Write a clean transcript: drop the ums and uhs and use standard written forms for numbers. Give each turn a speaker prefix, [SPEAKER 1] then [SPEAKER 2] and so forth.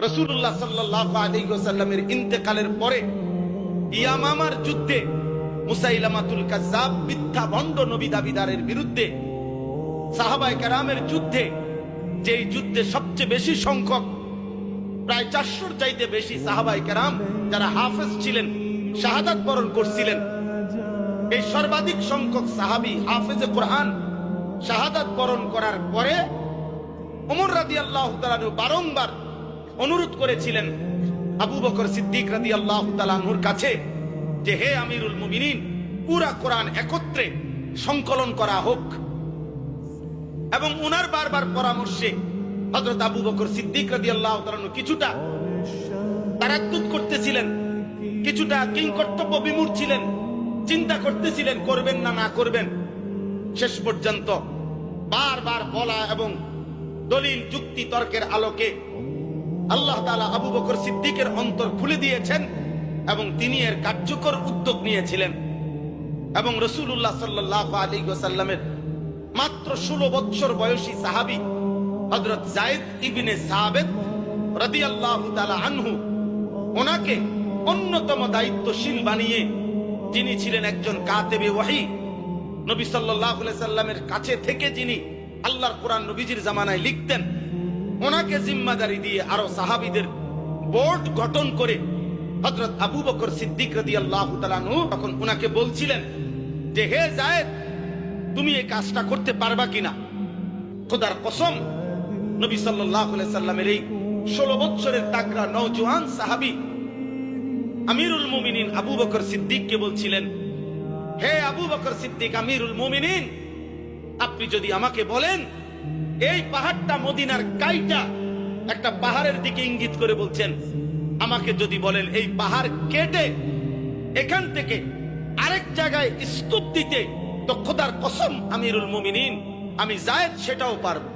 [SPEAKER 1] রাসূলুল্লাহ সাল্লাল্লাহু আলাইহি ওয়াসাল্লামের ইন্তেকালের পরে ইয়ামামার যুদ্ধে মুসাইলামাতুল কাজ্জাব মিথ্যা ভণ্ড নবী দাবিদারের বিরুদ্ধে সাহাবায়ে কেরামের যুদ্ধে, যেই যুদ্ধে সবচেয়ে বেশি সংখ্যক প্রায় 400-র চাইতে বেশি সাহাবায়ে কেরাম যারা হাফেজ ছিলেন শাহাদাত বরণ করছিলেন, এই সর্বাধিক সংখ্যক সাহাবী হাফেজে কোরআন শাহাদাত বরণ করার পরে ওমর রাদিয়াল্লাহু তাআলা আনহু বারংবার অনুরোধ করেছিলেন আবু বকর সিদ্দিক রাদিয়াল্লাহু তাআলা আনহুর কাছে যে, হে আমিরুল মুমিনিন, পুরা কোরআন একত্রে সংকলন করা হোক। এবং উনার বারবার পরামর্শে হযরত আবু বকর সিদ্দিক রাদিয়াল্লাহু তাআলা আনহু কিছুটা তারাদ্দুদ করতেছিলেন, কিছুটা কিংকর্তব্য বিমূঢ় ছিলেন, চিন্তা করতেছিলেন করবেন না না করবেন। শেষ পর্যন্ত বারবার বলা এবং দলিল যুক্তি তর্কের আলোকে আল্লাহ তাআলা আবু বকর সিদ্দিকের অন্তর খুলে দিয়েছেন এবং তিনি এর কার্যকর উদ্যোগ নিয়েছিলেন। এবং রাসূলুল্লাহ সাল্লাল্লাহু আলাইহি ওয়াসাল্লামের মাত্র 16 বছর বয়সী সাহাবী হযরত যায়েদ ইবনে সাবিত রাদিয়াল্লাহু তাআলা আনহু, ওনাকে অন্যতম দায়িত্বশীল বানিয়ে, যিনি ছিলেন একজন কাতেবে ওয়াহী, নবী সাল্লাল্লাহু আলাইহি সাল্লামের কাছে থেকে যিনি আল্লাহর কোরআন নবীজির জামানায় লিখতেন, ওনাকে জিম্মাদারি দিয়ে আরো সাহাবীদের বোর্ড গঠন করে হযরত আবু বকর সিদ্দিক রাদিয়াল্লাহু তাআলা আনহু তখন ওনাকে বলছিলেন যে, হে যায়েদ, তুমি এই কাজটা করতে পারবা কিনা? খোদার কসম, নবী সাল্লাল্লাহু আলাইহি সাল্লামের এই 16 বছরের তাগড়া নওজোয়ান সাহাবী আমিরুল মুমিনিন আবু বকর সিদ্দিককে বলছিলেন, হে আবু বকর সিদ্দিক আমিরুল মুমিনিন, আপনি যদি আমাকে বলেন এই পাহাড়টা মদিনার কাইটা, একটা পাহাড়ের দিকে ইঙ্গিত করে বলছেন, আমাকে যদি বলেন এই পাহাড় কেটে এখান থেকে আরেক জায়গায় স্তূপ দিতে, তো খোদার কসম আমিরুল মুমিনিন আমি যায়েদ সেটাও পারবো।